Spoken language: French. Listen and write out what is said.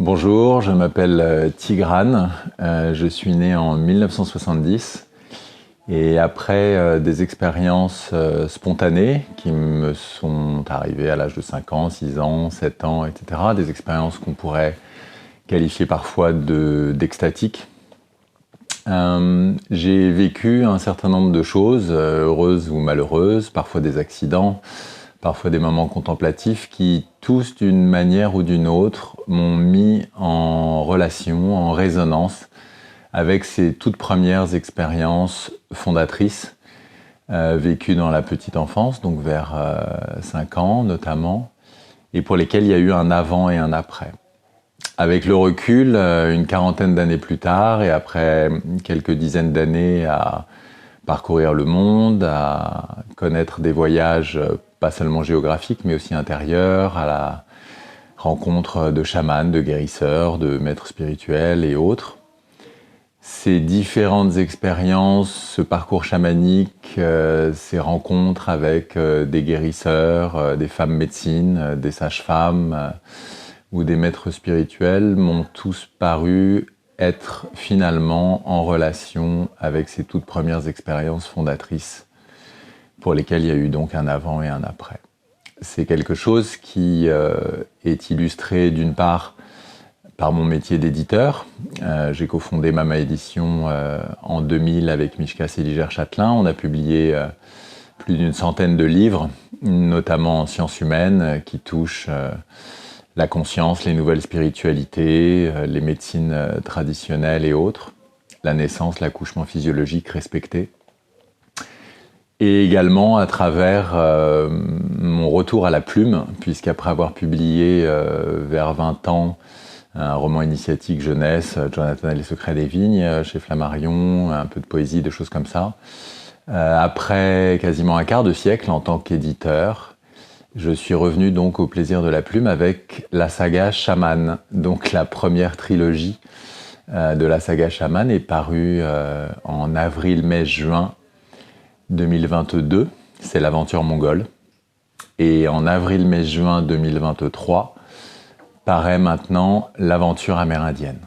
Bonjour, je m'appelle Tigrane, je suis né en 1970 et après des expériences spontanées qui me sont arrivées à l'âge de 5 ans, 6 ans, 7 ans, etc. Des expériences qu'on pourrait qualifier parfois d'extatiques. J'ai vécu un certain nombre de choses, heureuses ou malheureuses, parfois des accidents, parfois des moments contemplatifs qui, tous d'une manière ou d'une autre, m'ont mis en relation, en résonance avec ces toutes premières expériences fondatrices vécues dans la petite enfance, donc vers 5 ans notamment, et pour lesquelles il y a eu un avant et un après. Avec le recul, une quarantaine d'années plus tard, et après quelques dizaines d'années à parcourir le monde, à connaître des voyages pas seulement géographiques, mais aussi intérieurs, à la rencontre de chamans, de guérisseurs, de maîtres spirituels et autres. Ces différentes expériences, ce parcours chamanique, ces rencontres avec des guérisseurs, des femmes médecines, des sages-femmes ou des maîtres spirituels m'ont tous paru être finalement en relation avec ces toutes premières expériences fondatrices pour lesquelles il y a eu donc un avant et un après. C'est quelque chose qui est illustré d'une part par mon métier d'éditeur. J'ai cofondé Mama Édition en 2000 avec Mishka Séligère-Châtelain. On a publié plus d'une centaine de livres, notamment en sciences humaines, qui touchent la conscience, les nouvelles spiritualités, les médecines traditionnelles et autres, la naissance, l'accouchement physiologique respecté. Et également à travers mon retour à la plume, puisqu'après avoir publié vers 20 ans un roman initiatique jeunesse, Jonathan et les secrets des vignes, chez Flammarion, un peu de poésie, des choses comme ça. Après quasiment un quart de siècle en tant qu'éditeur, je suis revenu donc au plaisir de la plume avec la saga Chaman. Donc la première trilogie de la saga Chaman est parue en avril, mai, juin 2022. C'est l'aventure mongole. Et en avril, mai, juin 2023 paraît maintenant l'aventure amérindienne.